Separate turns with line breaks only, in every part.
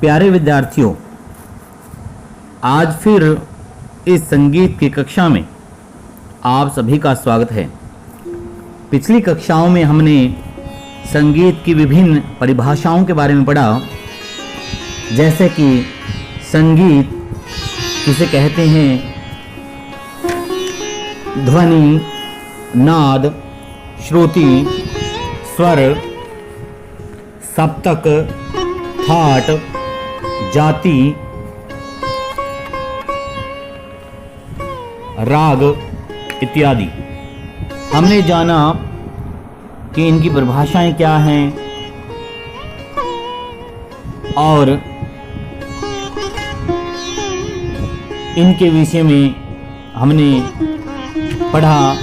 प्यारे विद्यार्थियों, आज फिर इस संगीत की कक्षा में आप सभी का स्वागत है। पिछली कक्षाओं में हमने संगीत की विभिन्न परिभाषाओं के बारे में पढ़ा, जैसे कि संगीत किसे कहते हैं, ध्वनि, नाद, श्रुति, स्वर, सप्तक, थाट, जाति, राग इत्यादि। हमने जाना कि इनकी परिभाषाएं क्या हैं और इनके विषय में हमने पढ़ा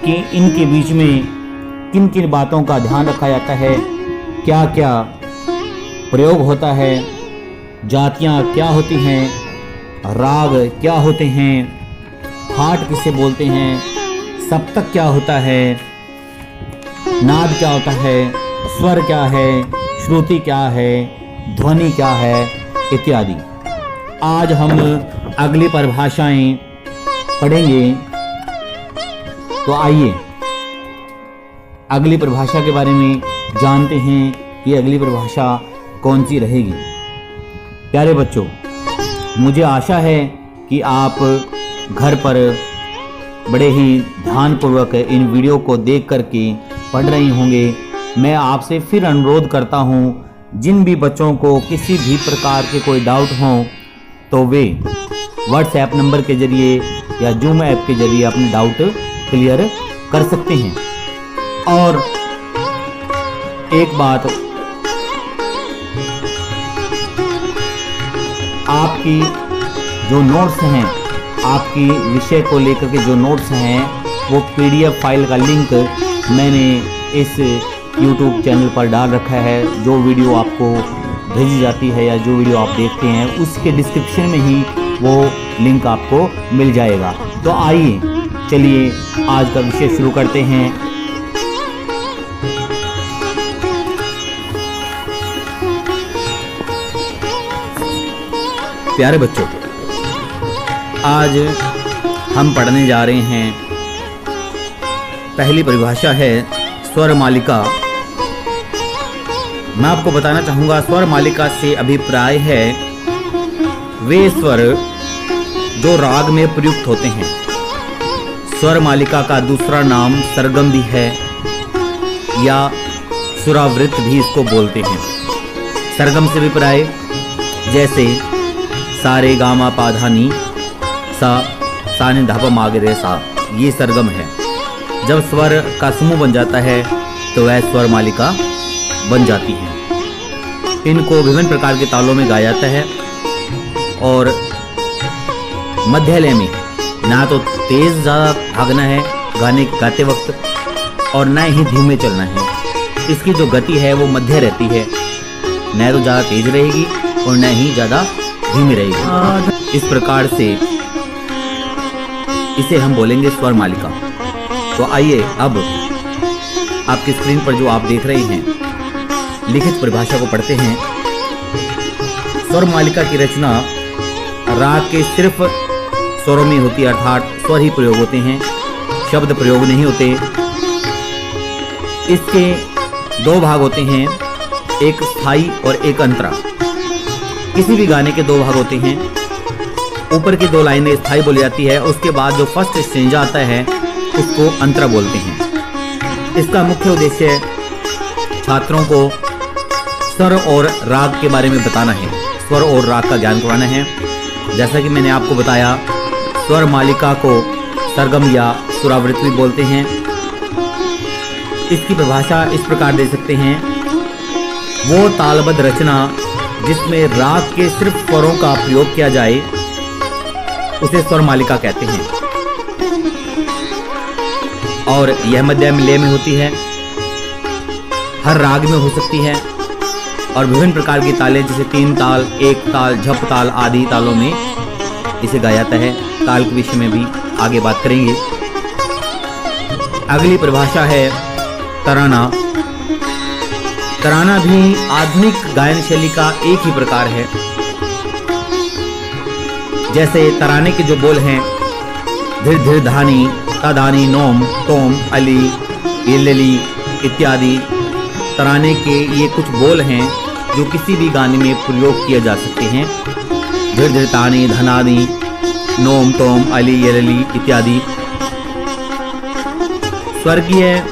कि इनके बीच में किन किन बातों का ध्यान रखा जाता है, क्या क्या प्रयोग होता है, जातियाँ क्या होती हैं, राग क्या होते हैं, थाट किसे बोलते हैं, सप्तक क्या होता है, नाद क्या होता है, स्वर क्या है, श्रुति क्या है, ध्वनि क्या है इत्यादि। आज हम अगली परिभाषाएं पढ़ेंगे। तो आइए अगली परिभाषा के बारे में जानते हैं कि अगली परिभाषा कौन सी रहेगी। प्यारे बच्चों, मुझे आशा है कि आप घर पर बड़े ही ध्यानपूर्वक इन वीडियो को देख करके पढ़ रहे होंगे। मैं आपसे फिर अनुरोध करता हूं, जिन भी बच्चों को किसी भी प्रकार के कोई डाउट हो तो वे व्हाट्सएप नंबर के जरिए या जूम ऐप के जरिए अपने डाउट क्लियर कर सकते हैं। और एक बात, आपकी जो नोट्स हैं, आपकी विषय को लेकर के जो नोट्स हैं, वो पीडीएफ फाइल का लिंक मैंने इस YouTube चैनल पर डाल रखा है। जो वीडियो आपको भेजी जाती है या जो वीडियो आप देखते हैं, उसके डिस्क्रिप्शन में ही वो लिंक आपको मिल जाएगा। तो आइए चलिए आज का विषय शुरू करते हैं। प्यारे बच्चों, आज हम पढ़ने जा रहे हैं, पहली परिभाषा है स्वर मालिका। मैं आपको बताना चाहूँगा, स्वर मालिका से अभिप्राय है वे स्वर जो राग में प्रयुक्त होते हैं। स्वर मालिका का दूसरा नाम सरगम भी है या सुरावृत भी इसको बोलते हैं। सरगम से अभिप्राय जैसे सा रे गा मा पा धा नी सा नि धा पा मा गे रे सा, ये सरगम है। जब स्वर का समूह बन जाता है तो वह स्वर मालिका बन जाती है। इनको विभिन्न प्रकार के तालों में गाया जाता है और मध्य लय में ना तो तेज ज़्यादा भागना है गाते वक्त और न ही धीमे चलना है। इसकी जो गति है वो मध्य रहती है, न तो ज़्यादा तेज रहेगी और न ही ज़्यादा धीमी रहेगी। इस प्रकार से इसे हम बोलेंगे स्वर मालिका। तो आइए अब आपकी स्क्रीन पर जो आप देख रहे हैं, लिखित परिभाषा को पढ़ते हैं। स्वर मालिका की रचना राग के सिर्फ स्वरों में होती है, अर्थात स्वर ही प्रयोग होते हैं, शब्द प्रयोग नहीं होते। इसके दो भाग होते हैं, एक स्थाई और एक अंतरा। किसी भी गाने के दो भाग होते हैं। ऊपर की दो लाइनें स्थाई बोली जाती है, उसके बाद जो फर्स्ट स्टेंजा आता है उसको अंतरा बोलते हैं। इसका मुख्य उद्देश्य छात्रों को स्वर और राग के बारे में बताना है, स्वर और राग का ज्ञान करवाना है। जैसा कि मैंने आपको बताया, स्वर मालिका को सरगम या सुरावृत भी बोलते हैं। इसकी परिभाषा इस प्रकार दे सकते हैं, वो तालबद्ध रचना जिसमें राग के सिर्फ स्वरों का प्रयोग किया जाए उसे स्वर मालिका कहते हैं। और यह मध्यम लय में होती है, हर राग में हो सकती है और विभिन्न प्रकार की तालें जैसे तीन ताल, एक ताल, झप ताल आदि तालों में इसे गाया जाता है। ताल के विषय में भी आगे बात करेंगे। अगली परिभाषा है तराना। तराना भी आधुनिक गायन शैली का एक ही प्रकार है। जैसे तराने के जो बोल हैं धीर धीर धानी, तादानी, नोम, तोम, अली, येलली इत्यादि तराने के ये कुछ बोल हैं जो किसी भी गाने में प्रयोग किए जा सकते हैं। धीर धीर तानी, धनानी, नोम, तोम, अली, येलली इत्यादि। स्वर्गीय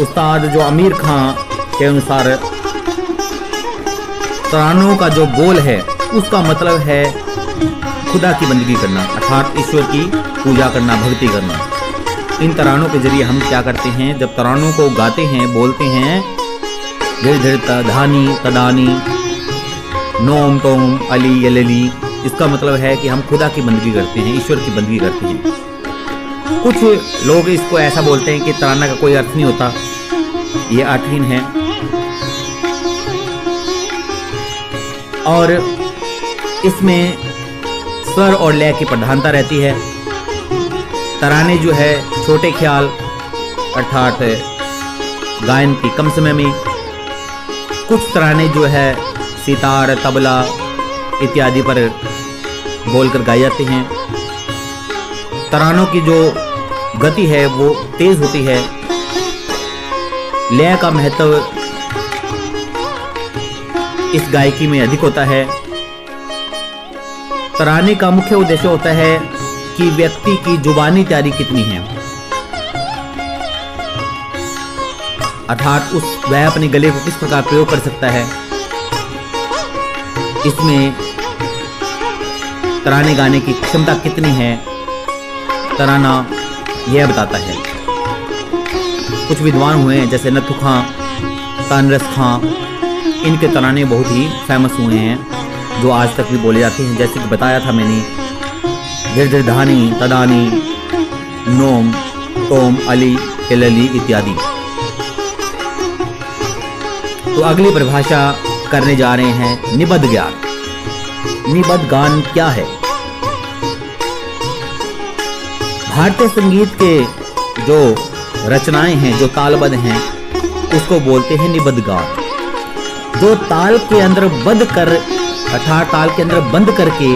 उस्ताद जो आमिर खां के अनुसार तरानों का जो बोल है उसका मतलब है खुदा की बंदगी करना, अर्थात ईश्वर की पूजा करना, भक्ति करना। इन तरानों के जरिए हम क्या करते हैं, जब तरानों को गाते हैं, बोलते हैं धीर धीर धानी, तदानी, नोम, तोम, अली, येलली, इसका मतलब है कि हम खुदा की बंदगी करते हैं, ईश्वर की बंदगी करते हैं। कुछ लोग इसको ऐसा बोलते हैं कि तराना का कोई अर्थ नहीं होता, ये अर्थहीन है। और इसमें स्वर और लय की प्रधानता रहती है। तराने जो है छोटे ख्याल अर्थात गायन की कम समय में, कुछ तराने जो है सितार, तबला इत्यादि पर बोलकर गाए जाते हैं। तरानों की जो गति है वो तेज होती है। लय का महत्व इस गायकी में अधिक होता है। तराने का मुख्य उद्देश्य होता है कि व्यक्ति की जुबानी तैयारी कितनी है, अर्थात वह अपने गले को किस प्रकार प्रयोग कर सकता है। इसमें तराने गाने की क्षमता कितनी है, तराना यह बताता है। कुछ विद्वान हुए हैं जैसे नथु खां, तानरस खां, इनके तराने बहुत ही फेमस हुए हैं जो आज तक भी बोले जाते हैं। जैसे कि बताया था मैंने, धीर धीर धानी, तदानी, नोम, तोम, अली, येलली इत्यादि। तो अगली परिभाषा करने जा रहे हैं निबद्ध ज्ञान। निबद्ध गान क्या है? भारतीय संगीत के जो रचनाएं हैं, जो तालबद्ध हैं, उसको बोलते हैं निबद्ध गान। जो ताल के अंदर बंद कर अर्थात ताल के अंदर बंद करके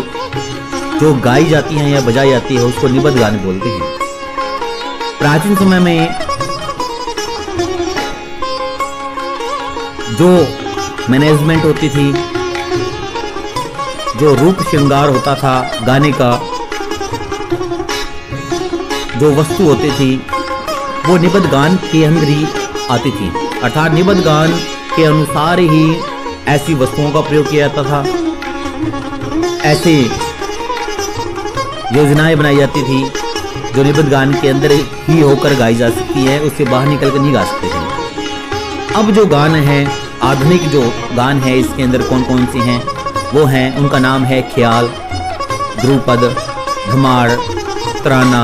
जो गाई जाती हैं या बजाई जाती है उसको निबद्ध गान बोलते हैं। प्राचीन समय में जो मैनेजमेंट होती थी, जो रूप श्रृंगार होता था गाने का, जो वस्तु होती थी वो निबद्ध गान के अंदर ही आती थी। अर्थात निबद्ध गान के अनुसार ही ऐसी वस्तुओं का प्रयोग किया जाता था, ऐसी योजनाएं बनाई जाती थी जो निबद्ध गान के अंदर ही होकर गाई जा सकती है, उससे बाहर निकल कर नहीं गा सकते थे। अब जो गान है, आधुनिक जो गान है, इसके अंदर कौन कौन से हैं वो हैं, उनका नाम है ख्याल, ध्रुपद, धमार, तराना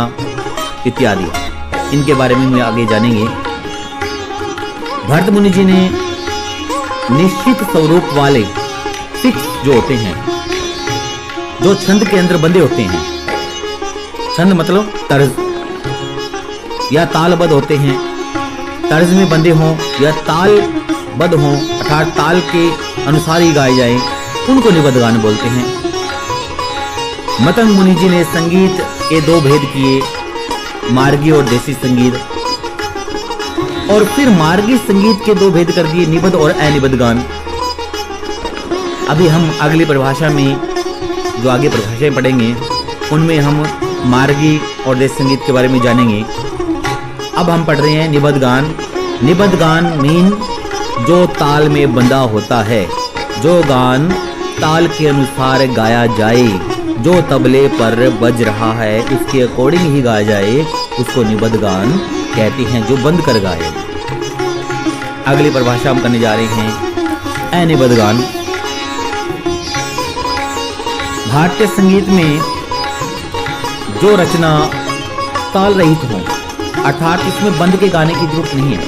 इत्यादि। इनके बारे में हम आगे जानेंगे। भरत मुनि जी ने निश्चित स्वरूप वाले फिक्स जो होते हैं, जो छंद के अंदर बंधे होते हैं, छंद मतलब तर्ज या तालबद्ध होते हैं, तर्ज में बंधे हों या तालबद्ध हों अर्थात ताल के अनुसार ही गाए जाए, उनको निबद्ध गान बोलते हैं। मतंग मुनि जी ने संगीत के दो भेद किए, मार्गी और देसी संगीत, और फिर मार्गी संगीत के दो भेद कर दिए, निबद्ध और अनिबद्ध गान। अभी हम अगली परिभाषा में जो आगे परिभाषाएं पढ़ेंगे उनमें हम मार्गी और देसी संगीत के बारे में जानेंगे। अब हम पढ़ रहे हैं निबद्ध गान। निबद्ध गान मीन जो ताल में बंधा होता है, जो गान ताल के अनुसार गाया जाए, जो तबले पर बज रहा है उसके अकॉर्डिंग ही गाया जाए, उसको निबद्ध गान कहते हैं, जो बंद कर गाए। अगली परिभाषा हम करने जा रहे हैं अनिबद्ध गान। भारतीय संगीत में जो रचना ताल रहित हो अर्थात इसमें बंद के गाने की जरूरत नहीं है,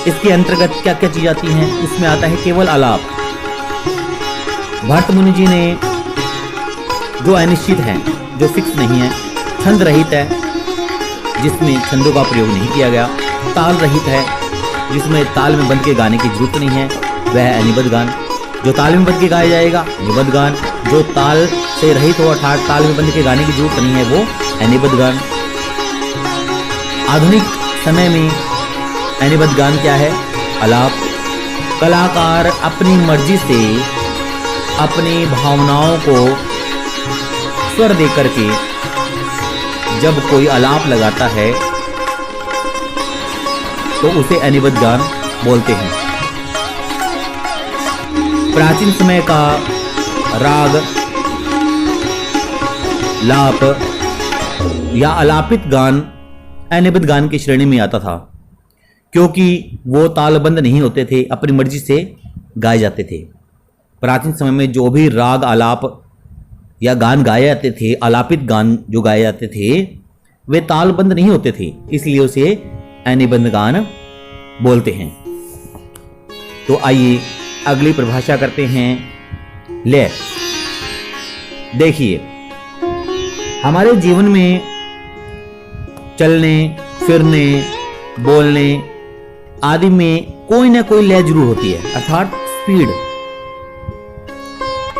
इसके अंतर्गत क्या क्या चीज आती हैं, इसमें आता है केवल आलाप। भरत मुनि जी ने जो अनिश्चित है, जो फिक्स नहीं है, छंद रहित है जिसमें छंदों का प्रयोग नहीं किया गया, ताल रहित है जिसमें ताल में बंध के गाने की जरूरत नहीं है वह है अनिबद्ध गान। जो ताल में बंध के गाया जाएगा निबद्ध गान। जो ताल से रहित हो अर्थात ताल में बंध के गाने की जरूरत नहीं है वो अनिबद्ध गान। आधुनिक समय में अनिबद्ध गान क्या है? आलाप। कलाकार अपनी मर्जी से अपनी भावनाओं को स्वर दे करके जब कोई आलाप लगाता है तो उसे अनिबद्ध गान बोलते हैं। प्राचीन समय का राग लाप या आलापित गान अनिबद्ध गान की श्रेणी में आता था, क्योंकि वो तालबंद नहीं होते थे, अपनी मर्जी से गाए जाते थे। प्राचीन समय में जो भी राग आलाप या गान गाए जाते थे, आलापित गान जो गाए जाते थे वे तालबंद नहीं होते थे, इसलिए उसे अनिबद्ध गान बोलते हैं। तो आइए अगली परिभाषा करते हैं लय। देखिए, हमारे जीवन में चलने फिरने बोलने आदि में कोई ना कोई लय जरूर होती है, अर्थात स्पीड।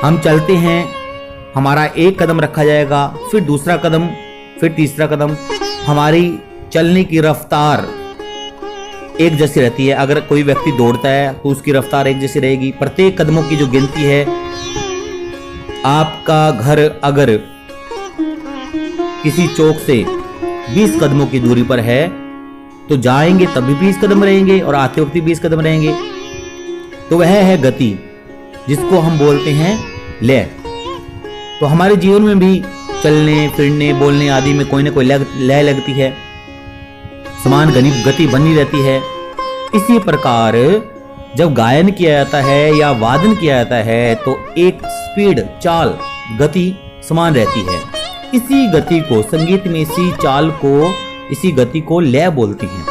हम चलते हैं, हमारा एक कदम रखा जाएगा, फिर दूसरा कदम, फिर तीसरा कदम। हमारी चलने की रफ्तार एक जैसी रहती है। अगर कोई व्यक्ति दौड़ता है तो उसकी रफ्तार एक जैसी रहेगी। प्रत्येक कदमों की जो गिनती है, आपका घर अगर किसी चौक से 20 कदमों की दूरी पर है तो जाएंगे तब भी 20 कदम रहेंगे और आते वक्त भी 20 कदम रहेंगे। तो वह है गति, जिसको हम बोलते हैं लय। तो हमारे जीवन में भी चलने फिरने बोलने आदि में कोई ना कोई लय लगती है, समान गति बनी रहती है। इसी प्रकार जब गायन किया जाता है या वादन किया जाता है तो एक स्पीड, चाल, गति समान रहती है। इसी गति को संगीत में, इसी चाल को, इसी गति को लय बोलते हैं।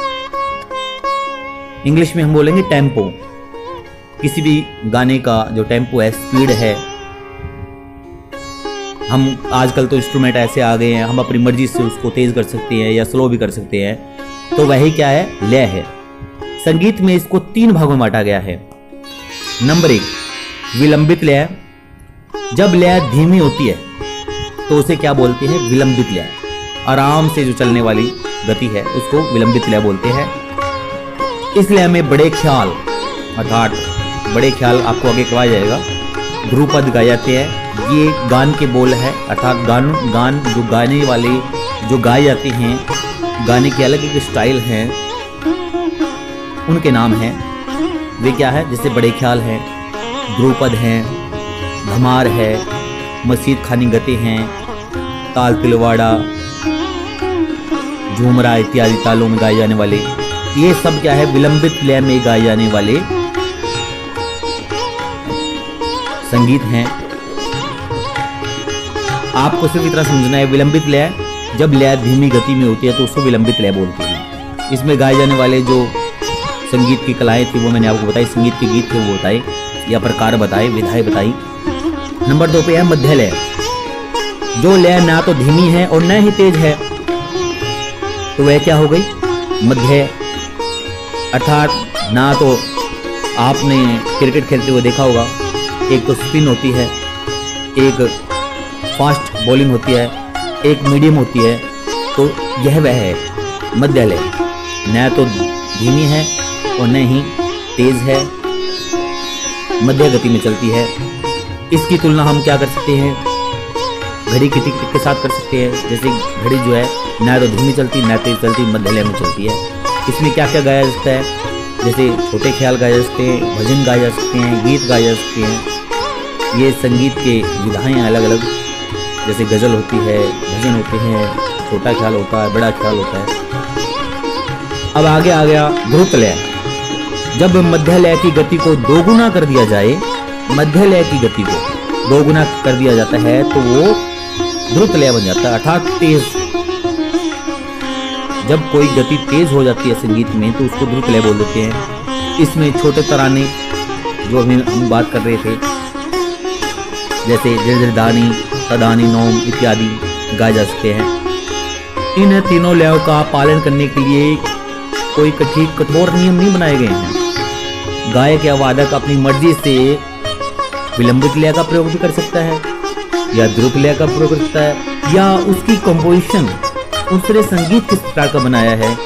इंग्लिश में हम बोलेंगे टेम्पो। किसी भी गाने का जो टेम्पो है, स्पीड है। हम आजकल तो इंस्ट्रूमेंट ऐसे आ गए हैं, हम अपनी मर्जी से उसको तेज कर सकते हैं या स्लो भी कर सकते हैं। तो वही क्या है? लय है। संगीत में इसको 3 भागों में बांटा गया है। नंबर 1 विलंबित लय। जब लय धीमी होती है तो उसे क्या बोलते हैं? विलंबित लय। आराम से जो चलने वाली गति है उसको विलंबित लय बोलते हैं। इस लय में बड़े ख्याल, अर्थात बड़े ख्याल आपको आगे करवाया जाएगा, ध्रुपद गाए जाते हैं। ये गान के बोल है, अर्थात गान जो गाने वाले जो गाए जाते हैं, गाने के अलग एक स्टाइल हैं, उनके नाम हैं। वे क्या है? जैसे बड़े ख्याल हैं, ध्रुपद हैं, धमार है, मसीद खानी गते हैं, ताल तिलवाड़ा, झूमरा इत्यादि तालों में गाए जाने वाले, ये सब क्या है? विलंबित लय में गाए जाने वाले संगीत हैं। आपको सिर्फ इतना समझना है, विलंबित लय जब लय धीमी गति में होती है तो उसको विलंबित लय बोलते हैं। इसमें गाए जाने वाले जो संगीत की कलाएं थी वो मैंने आपको बताई, संगीत के गीत थे वो बताए या प्रकार बताए, विधाएं बताई। नंबर 2 पे है मध्य लय। जो लय ना तो धीमी है और न ही तेज है तो वह क्या हो गई? मध्य। अर्थात ना तो आपने क्रिकेट खेलते हुए देखा होगा, एक तो स्पिन होती है, एक फास्ट बॉलिंग होती है, एक मीडियम होती है। तो यह वह है मध्य लय, न तो धीमी है और न ही तेज है, मध्य गति में चलती है। इसकी तुलना हम क्या कर सकते हैं? घड़ी की टिक के साथ कर सकते हैं। जैसे घड़ी जो है न तो धीमी चलती न तेज चलती, मध्य लय में चलती है। इसमें क्या क्या गाया जा सकता है? जैसे छोटे ख्याल गाए जा सकते हैं, भजन गाए जा सकते हैं, गीत गाए जा सकते हैं। ये संगीत के विधाएं अलग अलग, जैसे गजल होती है, भजन होते हैं, छोटा ख्याल होता है, बड़ा ख्याल होता है। अब आगे आ गया ध्रुत लय। जब मध्य लय की गति को दोगुना कर दिया जाए, मध्य लय की गति को दोगुना कर दिया जाता है तो वो ध्रुत लय बन जाता है, अर्थात तेज। जब कोई गति तेज हो जाती है संगीत में तो उसको ध्रुत लय बोल देते हैं। इसमें छोटे तराने जो हम बात कर रहे थे, जैसे जजदानी, तदानी, नौम इत्यादि गाए जा सकते हैं। इन तीनों लयों का पालन करने के लिए कोई कठोर नियम नहीं बनाए गए हैं। गायक या वादक अपनी मर्जी से विलंबित लय का प्रयोग भी कर सकता है या द्रुत लय का प्रयोग कर सकता है, या उसकी कंपोजिशन उसने संगीत किस प्रकार का बनाया है,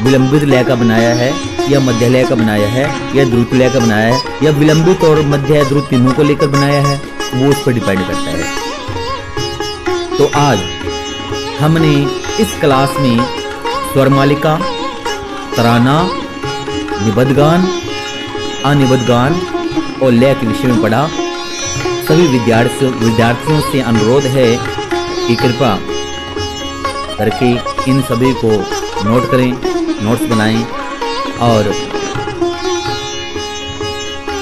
विलंबित लय का बनाया है या मध्य लय का बनाया है या द्रुत लय का बनाया है या विलंबित और मध्य या द्रुत तीनों को लेकर बनाया है, वो उस पर डिपेंड करता है। तो आज हमने इस क्लास में स्वर मालिका, तराना, निबद्ध गान, अनिबद्ध गान और लय के विषय में पढ़ा। सभी विद्यार्थियों से अनुरोध है कि कृपया करके इन सभी को नोट करें, नोट्स बनाएं, और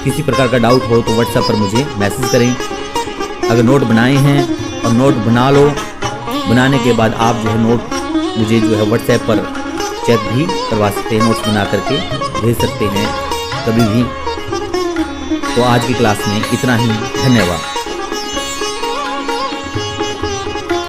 किसी प्रकार का डाउट हो तो व्हाट्सएप पर मुझे मैसेज करें। अगर नोट बनाए हैं और नोट बना लो, बनाने के बाद आप जो है नोट मुझे जो है व्हाट्सएप पर चेक भी करवा सकते हैं, नोट्स बना करके भेज सकते हैं कभी भी। तो आज की क्लास में इतना ही, धन्यवाद।